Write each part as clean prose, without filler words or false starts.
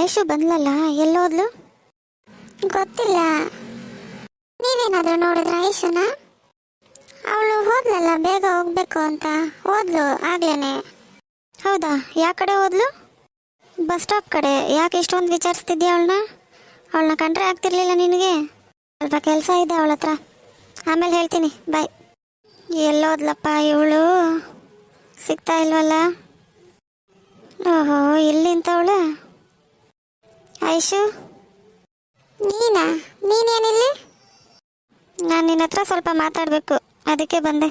ಐಶು ಬಂದ್ಲಲ್ಲ, ಎಲ್ಲೋದ್ಲು ಗೊತ್ತಿಲ್ಲ. ನೀವೇನಾದರೂ ನೋಡಿದ್ರ ಐಶುನ? ಅವಳು ಹೋದ್ಲಲ್ಲ, ಬೇಗ ಹೋಗ್ಬೇಕು ಅಂತ ಹೋದ್ಲು ಆಗ್ಲೇನೆ. ಹೌದಾ, ಯಾವ ಕಡೆ ಹೋದ್ಲು? ಬಸ್ ಸ್ಟಾಪ್ ಕಡೆ. ಯಾಕೆ ಇಷ್ಟೊಂದು ವಿಚಾರಿಸ್ತಿದ್ಯಾ ಅವಳನ್ನ ಕಂಡ್ರೆ ಆಗ್ತಿರ್ಲಿಲ್ಲ ನಿನಗೆ? ಸ್ವಲ್ಪ ಕೆಲಸ ಇದೆ ಅವಳ ಹತ್ರ, ಆಮೇಲೆ ಹೇಳ್ತೀನಿ, ಬಾಯ್. ಎಲ್ಲೋದ್ಲಪ್ಪ ಇವಳು, ಸಿಗ್ತಾ ಇಲ್ವಲ್ಲ. ಓಹೋ, ಇಲ್ಲಿಂತವಳು. ಐಶು, ನೀನೇನಿಲ್ಲಿ? ನಾನು ನಿನ್ನ ಹತ್ರ ಸ್ವಲ್ಪ ಮಾತಾಡಬೇಕು, ಅದಕ್ಕೆ ಬಂದೆ.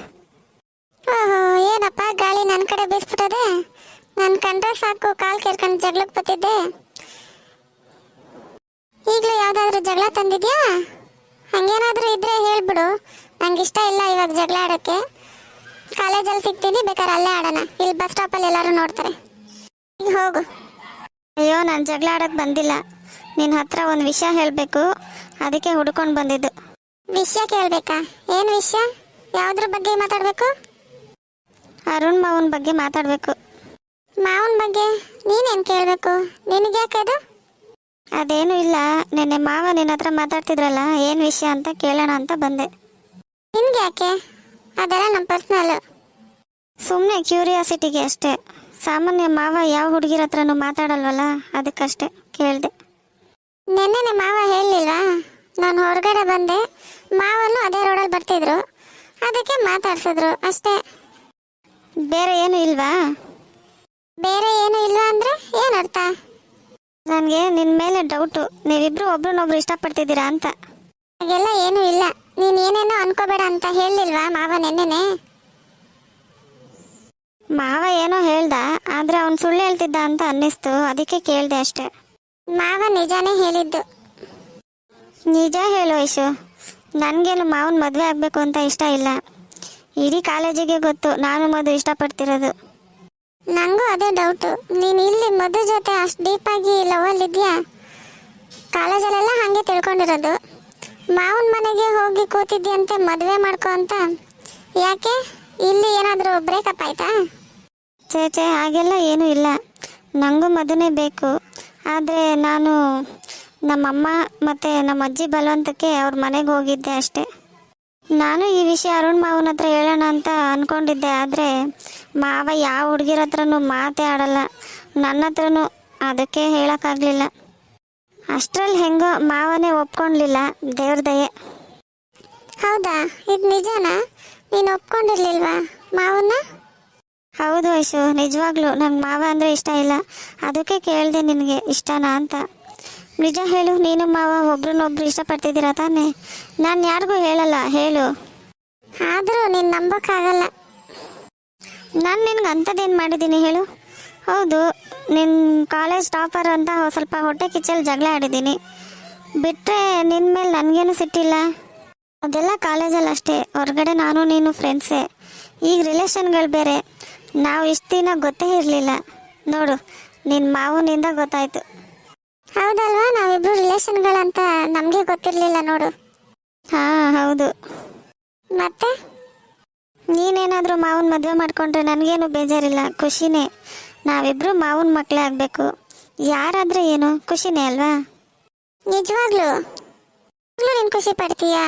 ಓಹೋ, ಏನಪ್ಪ ಗಾಳಿ ನನ್ನ ಕಡೆ ಬೀಸ್ಬಿಟ್ಟದೆ. ನನ್ನ ಕಂಡ್ರೆ ಸಾಕು ಕಾಲು ಕೇರ್ಕೊಂಡು ಜಗಳಕ್ಕೆ ಬತ್ತಿದ್ದೆ. ಈಗಲೂ ಯಾವುದಾದ್ರೂ ಜಗಳ ತಂದಿದ್ಯಾ? ಹಂಗೇನಾದರೂ ಇದ್ರೆ ಹೇಳ್ಬಿಡು, ನಂಗೆ ಇಷ್ಟ ಇಲ್ಲ ಇವಾಗ ಜಗಳ ಆಡೋಕ್ಕೆ. ಕಾಲೇಜಲ್ಲಿ ಸಿಗ್ತೀನಿ, ಬೇಕಾದ್ರೆ ಅಲ್ಲೇ ಆಡೋಣ. ಇಲ್ಲಿ ಬಸ್ ಸ್ಟಾಪಲ್ಲಿ ಎಲ್ಲರೂ ನೋಡ್ತಾರೆ. ಈಗ ಹೋಗು. ಅಯ್ಯೋ, ನಾನು ಜಗಳ ಆಡೋಕ್ಕೆ ಬಂದಿಲ್ಲ. ನಿನ್ನ ಹತ್ರ ಒಂದು ವಿಷಯ ಹೇಳಬೇಕು, ಅದಕ್ಕೆ ಹುಡ್ಕೊಂಡು ಬಂದಿದ್ದು. ವಿಷಯ ಕೇಳಬೇಕಾ? ಏನು ವಿಷಯ? ಯಾವುದ್ರ ಬಗ್ಗೆ ಮಾತಾಡಬೇಕು? ಅರುಣ್ ಮಾವನ ಬಗ್ಗೆ ಮಾತಾಡಬೇಕು. ಮಾವನ ಬಗ್ಗೆ ನೀನೇನು ಕೇಳಬೇಕು? ನಿನಗೆ ಯಾಕೆ ಅದು? ಅದೇನೂ ಇಲ್ಲ, ನೆನ್ನೆ ಮಾವ ನಿನ್ನ ಹತ್ರ ಮಾತಾಡ್ತಿದ್ರಲ್ಲ, ಏನು ವಿಷಯ ಅಂತ ಕೇಳೋಣ ಅಂತ ಬಂದೆ. ನಿನ್ಗೆ ಯಾಕೆ? ಅದೆಲ್ಲ ನಮ್ಮ ಪರ್ಸ್ನಲ್. ಸುಮ್ಮನೆ ಕ್ಯೂರಿಯಾಸಿಟಿಗೆ ಅಷ್ಟೇ. ಸಾಮಾನ್ಯ ಮಾವ ಯಾವ ಹುಡುಗಿರ ಹತ್ರನೂ ಮಾತಾಡಲ್ವಲ್ಲ, ಅದಕ್ಕಷ್ಟೇ ಕೇಳಿದೆ. ನೆನ್ನೆ ಮಾವ ಹೇಳಲಿಲ್ವಾ? ನಾನು ಹೊರಗಡೆ ಬಂದೆ, ಮಾವನು ಅದೇ ರೋಡಲ್ಲಿ ಬರ್ತಿದ್ರು, ಅದಕ್ಕೆ ಮಾತಾಡ್ಸಿದ್ರು ಅಷ್ಟೇ. ಬೇರೆ ಏನು ಇಲ್ವಾ? ಬೇರೆ ಏನು ಇಲ್ವಾ ಅಂದರೆ ಏನರ್ಥ? ನನಗೆ ನಿನ್ನ ಮೇಲೆ ಡೌಟು, ನೀವಿಬ್ರು ಒಬ್ರನ್ನೊಬ್ರು ಇಷ್ಟಪಡ್ತಿದ್ದೀರಾ ಅಂತ. ಹಾಗೆಲ್ಲ ಏನೂ ಇಲ್ಲ, ನೀನು ಏನೇನೋ ಅನ್ಕೋಬೇಡ ಅಂತ ಹೇಳಿಲ್ವಾ ಮಾವ ನೆನ್ನೆನೆ? ಮಾವ ಏನೋ ಹೇಳ್ದ, ಆದರೆ ಅವನು ಸುಳ್ಳು ಹೇಳ್ತಿದ್ದ ಅಂತ ಅನ್ನಿಸ್ತು, ಅದಕ್ಕೆ ಕೇಳಿದೆ ಅಷ್ಟೆ. ಮಾವ ನಿಜಾನೇ ಹೇಳಿದ್ದು. ನಿಜ ಹೇಳು ಐಶು, ನನಗೇನು ಮಾವನ ಮದುವೆ ಆಗಬೇಕು ಅಂತ ಇಷ್ಟ ಇಲ್ಲ. ಇಡೀ ಕಾಲೇಜಿಗೆ ಗೊತ್ತು ನಾನು ಮದುವೆ ಇಷ್ಟಪಡ್ತಿರೋದು. ನನಗೂ ಅದೇ ಡೌಟು, ನೀನು ಇಲ್ಲಿ ಮದುವೆ ಜೊತೆ ಅಷ್ಟು ಡೀಪಾಗಿ ಲವಲ್ಲಿದ್ಯಾ? ಕಾಲೇಜಲ್ಲೆಲ್ಲ ಹಾಗೆ ತಿಳ್ಕೊಂಡಿರೋದು. ಮಾವನ ಮನೆಗೆ ಹೋಗಿ ಕೂತಿದ್ಯಂತೆ ಮದುವೆ ಮಾಡ್ಕೊ ಅಂತ. ಯಾಕೆ, ಇಲ್ಲಿ ಏನಾದರೂ ಬ್ರೇಕಪ್ ಆಯ್ತಾ? ಚೇ ಹಾಗೆಲ್ಲ ಏನೂ ಇಲ್ಲ, ನನಗೂ ಮದುವೆ ಬೇಕು. ಆದರೆ ನಾನು ನಮ್ಮಮ್ಮ ಮತ್ತು ನಮ್ಮ ಅಜ್ಜಿ ಬಲವಂತಕ್ಕೆ ಅವ್ರ ಮನೆಗೆ ಹೋಗಿದ್ದೆ ಅಷ್ಟೇ. ನಾನು ಈ ವಿಷಯ ಅರುಣ್ ಮಾವನ ಹತ್ರ ಹೇಳೋಣ ಅಂತ ಅಂದ್ಕೊಂಡಿದ್ದೆ, ಆದರೆ ಮಾವ ಯಾವ ಹುಡುಗಿರ ಹತ್ರನೂ ಮಾತೇ ಆಡಲ್ಲ, ನನ್ನ ಹತ್ರನೂ. ಅದಕ್ಕೆ ಹೇಳೋಕ್ಕಾಗಲಿಲ್ಲ. ಅಷ್ಟರಲ್ಲಿ ಹೆಂಗೋ ಮಾವನೇ ಒಪ್ಕೊಳ್ಲಿಲ್ಲ, ದೇವ್ರ ದಯೆ. ಹೌದಾ, ಇದು ನಿಜನಾ? ನೀನು ಒಪ್ಕೊಂಡಿರ್ಲಿಲ್ವಾ ಮಾವನ್ನ? ಹೌದು ಐಶು, ನಿಜವಾಗ್ಲೂ ನಂಗೆ ಮಾವ ಅಂದರೆ ಇಷ್ಟ ಇಲ್ಲ, ಅದಕ್ಕೆ ಕೇಳಿದೆ ನಿನಗೆ ಇಷ್ಟನಾ ಅಂತ. ನಿಜ ಹೇಳು, ನೀನು ಮಾವ ಒಬ್ರನ್ನೊಬ್ರು ಇಷ್ಟಪಡ್ತಿದ್ದೀರಾ ತಾನೇ? ನಾನು ಯಾರಿಗೂ ಹೇಳಲ್ಲ, ಹೇಳು. ಆದರೂ ನೀನು ನಂಬೋಕ್ಕಾಗಲ್ಲ. ನಾನು ನಿನ್ಗೆ ಅಂಥದ್ದೇನು ಮಾಡಿದ್ದೀನಿ ಹೇಳು? ಹೌದು, ನಿನ್ನ ಕಾಲೇಜ್ ಟಾಪರ್ ಅಂತ ಸ್ವಲ್ಪ ಹೊಟ್ಟೆ ಕಿಚ್ಚಲ್ಲಿ ಜಗಳ ಆಡಿದ್ದೀನಿ, ಬಿಟ್ಟರೆ ನಿನ್ನ ಮೇಲೆ ನನಗೇನು ಸಿಟ್ಟಿಲ್ಲ. ಅದೆಲ್ಲ ಕಾಲೇಜಲ್ಲಿ ಅಷ್ಟೇ, ಹೊರಗಡೆ ನಾನು ನೀನು ಫ್ರೆಂಡ್ಸೇ. ಈಗ ರಿಲೇಷನ್ಗಳು ಬೇರೆ. ನಾವು ಇಷ್ಟು ದಿನ ಗೊತ್ತೇ ಇರಲಿಲ್ಲ, ನೋಡು ನಿನ್ನ ಮಾವನಿಂದ ಗೊತ್ತಾಯಿತು. ಹೌದಲ್ವಾ, ನಾವಿಬ್ರು ರಿಲೇಷನ್ಗಳಂತ ನಮಗೆ ಗೊತ್ತಿರಲಿಲ್ಲ ನೋಡು. ಹಾಂ ಹೌದು. ಮತ್ತೆ ನೀನೇನಾದರೂ ಮಾವನ ಮದುವೆ ಮಾಡಿಕೊಂಡ್ರೆ ನನಗೇನು ಬೇಜಾರಿಲ್ಲ, ಖುಷಿನೇ. ನಾವಿಬ್ಬರು ಮಾವನ ಮಕ್ಕಳೇ ಆಗಬೇಕು, ಯಾರಾದರೆ ಏನು, ಖುಷಿನೇ ಅಲ್ವಾ? ನಿಜವಾಗ್ಲೂ ನೀನು ಖುಷಿ ಪಡ್ತೀಯಾ?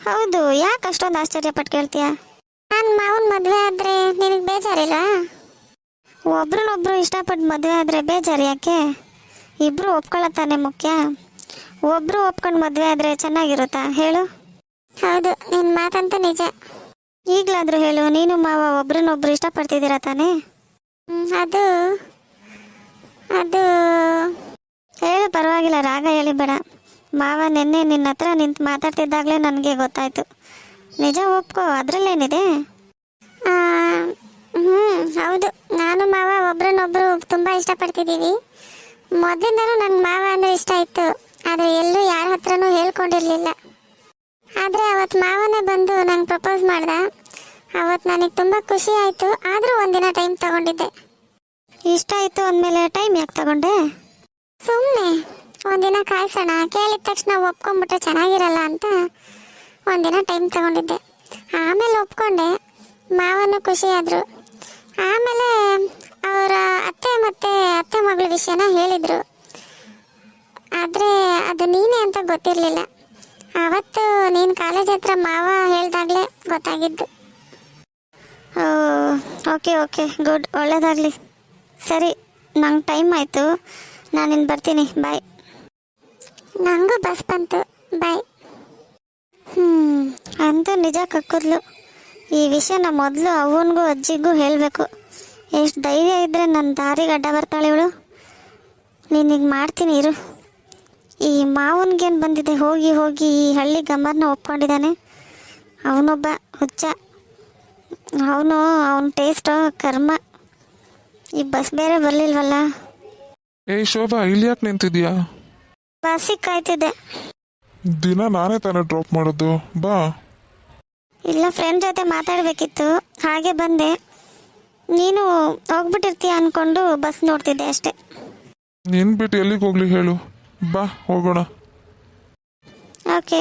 ಹೌದು, ಯಾಕೆ ಅಷ್ಟೊಂದು ಆಶ್ಚರ್ಯಪಟ್ಟು ಕೇಳ್ತೀಯಾ? ನಾನು ಮಾವನ ಮದುವೆ ಆದರೆ ನಿನಗೆ ಬೇಜಾರಿಲ್ವಾ? ಒಬ್ರನ್ನೊಬ್ರು ಇಷ್ಟಪಟ್ಟು ಮದುವೆ ಆದರೆ ಬೇಜಾರು ಯಾಕೆ? ಇಬ್ಬರು ಒಪ್ಕೊಳ್ಳೋತಾನೆ ಮುಖ್ಯ. ಒಬ್ಬರು ಒಪ್ಕೊಂಡು ಮದುವೆ ಆದರೆ ಚೆನ್ನಾಗಿರುತ್ತಾ ಹೇಳು? ಹೌದು, ನಿನ್ನ ಮಾತಂತೂ ನಿಜ. ಈಗಲಾದರೂ ಹೇಳು, ನೀನು ಮಾವ ಒಬ್ರನ್ನೊಬ್ರು ಇಷ್ಟಪಡ್ತಿದ್ದೀರಾ ತಾನೇ? ಅದು ಅದು ಹೇಳು, ಪರವಾಗಿಲ್ಲ, ರಾಗ ಹೇಳಿಬೇಡ. ಮಾವ ನೆನ್ನೆ ನಿನ್ನ ಹತ್ರ ನಿಂತು ಮಾತಾಡ್ತಿದ್ದಾಗಲೇ ನನಗೆ ಗೊತ್ತಾಯಿತು. ನಿಜ ಒಪ್ಕೋ, ಅದರಲ್ಲೇನಿದೆ? ಹೌದು, ನಾನು ಮಾವ ಒಬ್ರನ್ನೊಬ್ರು ತುಂಬ ಇಷ್ಟಪಡ್ತಿದ್ದೀವಿ. ಮೊದಲಿಂದಲೂ ನನ್ನ ಮಾವ ಅಂದರೆ ಇಷ್ಟ ಇತ್ತು, ಆದರೆ ಎಲ್ಲೂ ಯಾರ ಹತ್ರನೂ ಹೇಳ್ಕೊಂಡಿರಲಿಲ್ಲ. ಆದರೆ ಅವತ್ತು ಮಾವನೇ ಬಂದು ನಂಗೆ ಪ್ರಪೋಸ್ ಮಾಡ್ದ. ಅವತ್ತು ನನಗೆ ತುಂಬ ಖುಷಿ ಆಯಿತು, ಆದರೂ ಒಂದಿನ ಟೈಮ್ ತಗೊಂಡಿದ್ದೆ. ಇಷ್ಟ ಆಯಿತು ಅಂದಮೇಲೆ ಟೈಮ್ ಯಾಕೆ ತಗೊಂಡೆ? ಸುಮ್ಮನೆ ಒಂದಿನ ಕಾಯಿಸೋಣ, ಕೇಳಿದ ತಕ್ಷಣ ಒಪ್ಕೊಂಡ್ಬಿಟ್ರೆ ಚೆನ್ನಾಗಿರಲ್ಲ ಅಂತ ಒಂದಿನ ಟೈಮ್ ತಗೊಂಡಿದ್ದೆ. ಆಮೇಲೆ ಒಪ್ಕೊಂಡೆ, ಮಾವನು ಖುಷಿಯಾದರು. ಆಮೇಲೆ ಅವರ ಅತ್ತೆ ಮತ್ತು ಅತ್ತೆ ಮಗಳ ವಿಷಯನ ಹೇಳಿದರು. ಅದು ನೀನೇ ಅಂತ ಗೊತ್ತಿರಲಿಲ್ಲ. ಆವತ್ತು ನೀನು ಕಾಲೇಜ್ ಹತ್ರ ಮಾವ ಹೇಳ್ದಾಗಲೇ ಗೊತ್ತಾಗಿದ್ದು. ಓಕೆ ಓಕೆ ಗುಡ್, ಒಳ್ಳೇದಾಗಲಿ. ಸರಿ, ನಂಗೆ ಟೈಮ್ ಆಯಿತು, ನಾನಿನ್ನು ಬರ್ತೀನಿ. ಬಾಯ್. ನನಗೂ ಬಸ್ ಬಂತು, ಬಾಯ್. ಅಂತೂ ನಿಜ ಕಕ್ಕುದ್ಲು. ಈ ವಿಷಯನ ಮೊದಲು ಅವನಿಗೂ ಅಜ್ಜಿಗೂ ಹೇಳಬೇಕು. ಎಷ್ಟು ಧೈರ್ಯ ಇದ್ದರೆ ನನ್ನ ದಾರಿಗೆ ಅಡ್ಡ ಬರ್ತಾಳೆ ಇವಳು. ನೀನೀಗ ಮಾಡ್ತೀನಿ ಇರು. ಈ ಮಾವನಿಗೇನು ಬಂದಿದೆ, ಹೋಗಿ ಹೋಗಿ ಈ ಹಳ್ಳಿ ಗಮ್ಮರನ್ನ ಒಪ್ಕೊಂಡಿದ್ದಾನೆ. ಅವನೊಬ್ಬ ಹುಚ್ಚ, ಅವನ ಟೇಸ್ಟು ಕರ್ಮ. ಈ ಬಸ್ ಬೇರೆ ಬರಲಿಲ್ವಲ್ಲ. ಏಯ್ ಶೋಭಾ, ಇಲ್ಲಿ ಯಾಕೆ ನಿಂತಿದ್ಯಾ? ಬಸ್ಸಿಗೆ ಕಾಯ್ತಿದ್ದೆ. ದಿನ ನಾನೇ ತಾನೇ ಡ್ರಾಪ್ ಮಾಡೋದು, ಬಾ. ಇಲ್ಲ, ಫ್ರೆಂಡ್ ಜೊತೆ ಮಾತಾಡಬೇಕಿತ್ತು, ಹಾಗೆ ಬಂದೆ. ನೀನು ಹೋಗ್ಬಿಟ್ಟಿರ್ತೀಯ ಅಂದ್ಕೊಂಡು ಬಸ್ ನೋಡ್ತಿದ್ದೆ ಅಷ್ಟೆ. ನಿನ್ ಬಿಟ್ಟು ಎಲ್ಲಿಗೆ ಹೋಗ್ಲಿ ಹೇಳು, ಬಾ ಹೋಗೋಣ. ಓಕೆ.